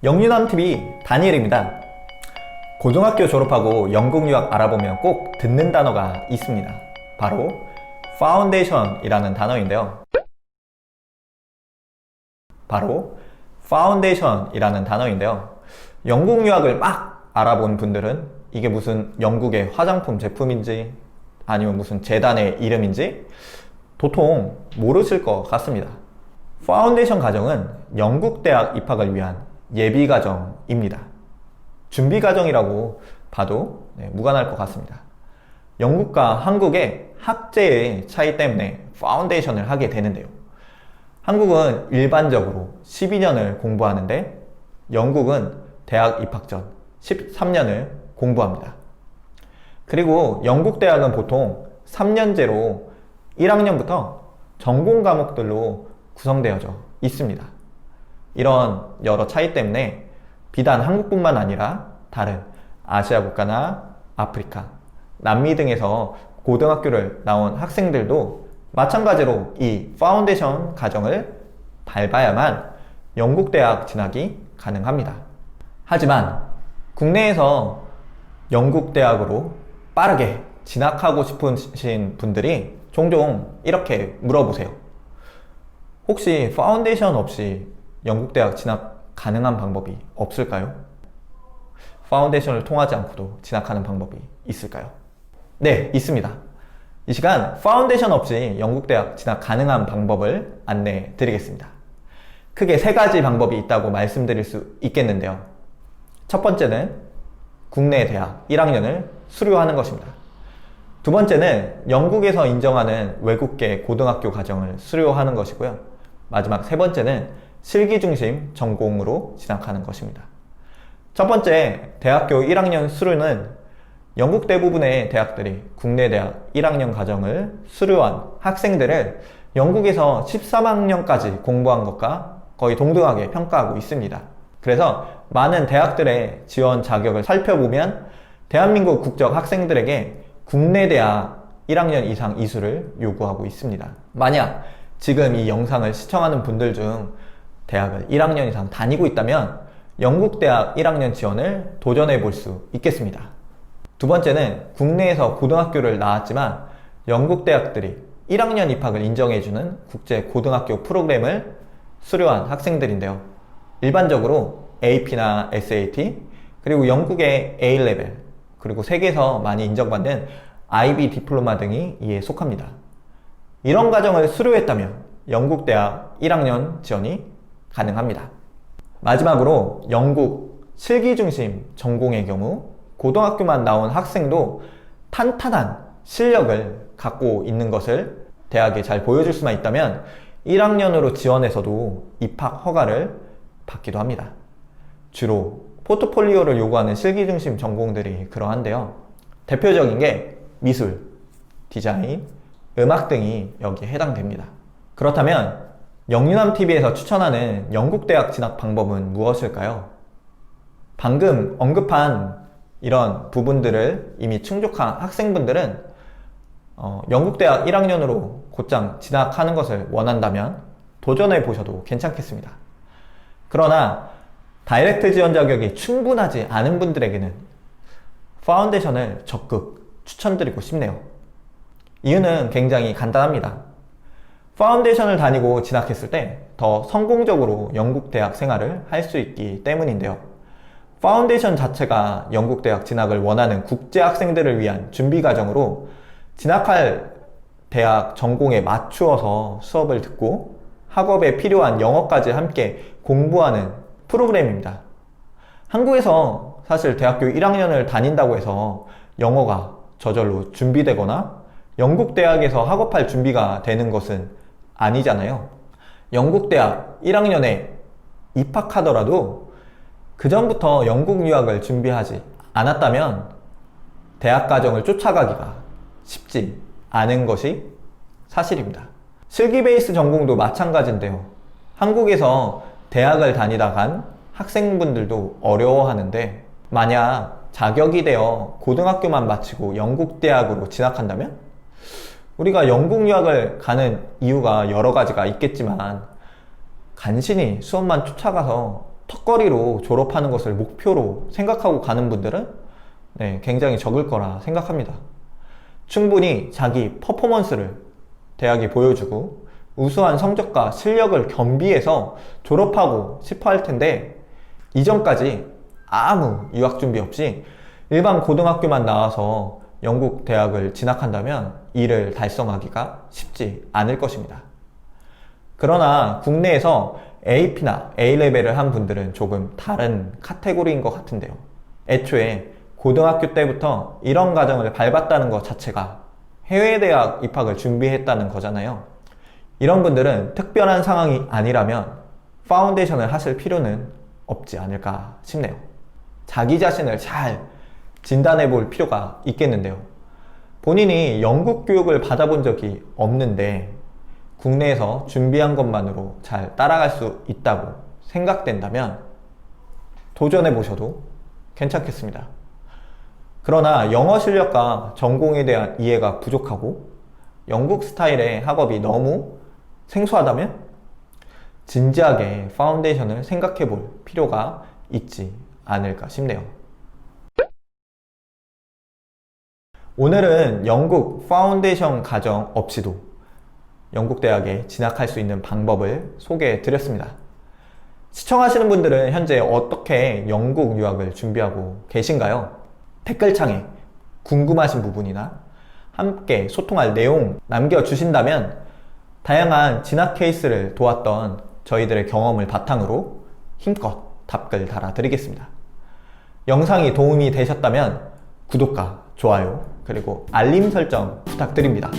영유남TV 다니엘입니다. 고등학교 졸업하고 영국 유학 알아보면 꼭 듣는 단어가 있습니다. 바로 파운데이션이라는 단어인데요. 영국 유학을 막 알아본 분들은 이게 무슨 영국의 화장품 제품인지 아니면 무슨 재단의 이름인지 도통 모르실 것 같습니다. 파운데이션 과정은 영국 대학 입학을 위한 예비 과정입니다. 준비 과정이라고 봐도 무관할 것 같습니다. 영국과 한국의 학제의 차이 때문에 파운데이션을 하게 되는데요. 한국은 일반적으로 12년을 공부하는데 영국은 대학 입학 전 13년을 공부합니다. 그리고 영국 대학은 보통 3년제로 1학년부터 전공 과목들로 구성되어져 있습니다. 이런 여러 차이 때문에 비단 한국뿐만 아니라 다른 아시아 국가나 아프리카, 남미 등에서 고등학교를 나온 학생들도 마찬가지로 이 파운데이션 과정을 밟아야만 영국 대학 진학이 가능합니다. 하지만 국내에서 영국 대학으로 빠르게 진학하고 싶으신 분들이 종종 이렇게 물어보세요. 혹시 파운데이션 없이 영국 대학 진학 가능한 방법이 없을까요? 파운데이션을 통하지 않고도 진학하는 방법이 있을까요? 네, 있습니다. 이 시간 파운데이션 없이 영국 대학 진학 가능한 방법을 안내해 드리겠습니다. 크게 세 가지 방법이 있다고 말씀드릴 수 있겠는데요. 첫 번째는 국내 대학 1학년을 수료하는 것입니다. 두 번째는 영국에서 인정하는 외국계 고등학교 과정을 수료하는 것이고요. 마지막 세 번째는 실기 중심 전공으로 진학하는 것입니다. 첫 번째, 대학교 1학년 수료는 영국 대부분의 대학들이 국내 대학 1학년 과정을 수료한 학생들을 영국에서 13학년까지 공부한 것과 거의 동등하게 평가하고 있습니다. 그래서 많은 대학들의 지원 자격을 살펴보면 대한민국 국적 학생들에게 국내 대학 1학년 이상 이수를 요구하고 있습니다. 만약 지금 이 영상을 시청하는 분들 중 대학을 1학년 이상 다니고 있다면 영국 대학 1학년 지원을 도전해 볼 수 있겠습니다. 두 번째는 국내에서 고등학교를 나왔지만 영국 대학들이 1학년 입학을 인정해주는 국제 고등학교 프로그램을 수료한 학생들인데요. 일반적으로 AP나 SAT, 그리고 영국의 A레벨, 그리고 세계에서 많이 인정받는 IB 디플로마 등이 이에 속합니다. 이런 과정을 수료했다면 영국 대학 1학년 지원이 가능합니다. 마지막으로 영국 실기 중심 전공의 경우 고등학교만 나온 학생도 탄탄한 실력을 갖고 있는 것을 대학에 잘 보여줄 수만 있다면 1학년으로 지원해서도 입학 허가를 받기도 합니다. 주로 포트폴리오를 요구하는 실기 중심 전공들이 그러한데요. 대표적인 게 미술, 디자인, 음악 등이 여기에 해당됩니다. 그렇다면 영유남TV에서 추천하는 영국 대학 진학 방법은 무엇일까요? 방금 언급한 이런 부분들을 이미 충족한 학생분들은 영국 대학 1학년으로 곧장 진학하는 것을 원한다면 도전해 보셔도 괜찮겠습니다. 그러나 다이렉트 지원 자격이 충분하지 않은 분들에게는 파운데이션을 적극 추천드리고 싶네요. 이유는 굉장히 간단합니다. 파운데이션을 다니고 진학했을 때 더 성공적으로 영국 대학 생활을 할 수 있기 때문인데요. 파운데이션 자체가 영국 대학 진학을 원하는 국제 학생들을 위한 준비 과정으로 진학할 대학 전공에 맞추어서 수업을 듣고 학업에 필요한 영어까지 함께 공부하는 프로그램입니다. 한국에서 사실 대학교 1학년을 다닌다고 해서 영어가 저절로 준비되거나 영국 대학에서 학업할 준비가 되는 것은 아니잖아요. 영국 대학 1학년에 입학하더라도 그 전부터 영국 유학을 준비하지 않았다면 대학 과정을 쫓아가기가 쉽지 않은 것이 사실입니다. 실기 베이스 전공도 마찬가지인데요. 한국에서 대학을 다니다 간 학생분들도 어려워하는데 만약 자격이 되어 고등학교만 마치고 영국 대학으로 진학한다면 우리가 영국 유학을 가는 이유가 여러 가지가 있겠지만 간신히 수업만 쫓아가서 턱걸이로 졸업하는 것을 목표로 생각하고 가는 분들은 굉장히 적을 거라 생각합니다. 충분히 자기 퍼포먼스를 대학에 보여주고 우수한 성적과 실력을 겸비해서 졸업하고 싶어 할 텐데, 이전까지 아무 유학 준비 없이 일반 고등학교만 나와서 영국 대학을 진학한다면 이를 달성하기가 쉽지 않을 것입니다. 그러나 국내에서 AP나 A레벨을 한 분들은 조금 다른 카테고리인 것 같은데요. 애초에 고등학교 때부터 이런 과정을 밟았다는 것 자체가 해외 대학 입학을 준비했다는 거잖아요. 이런 분들은 특별한 상황이 아니라면 파운데이션을 하실 필요는 없지 않을까 싶네요. 자기 자신을 잘 진단해 볼 필요가 있겠는데요. 본인이 영국 교육을 받아본 적이 없는데 국내에서 준비한 것만으로 잘 따라갈 수 있다고 생각된다면 도전해 보셔도 괜찮겠습니다. 그러나 영어 실력과 전공에 대한 이해가 부족하고 영국 스타일의 학업이 너무 생소하다면 진지하게 파운데이션을 생각해 볼 필요가 있지 않을까 싶네요. 오늘은 영국 파운데이션 과정 없이도 영국 대학에 진학할 수 있는 방법을 소개해 드렸습니다. 시청하시는 분들은 현재 어떻게 영국 유학을 준비하고 계신가요? 댓글창에 궁금하신 부분이나 함께 소통할 내용 남겨주신다면 다양한 진학 케이스를 도왔던 저희들의 경험을 바탕으로 힘껏 답글 달아드리겠습니다. 영상이 도움이 되셨다면 구독과 좋아요 그리고 알림 설정 부탁드립니다.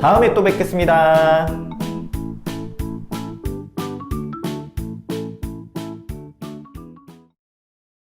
다음에 또 뵙겠습니다.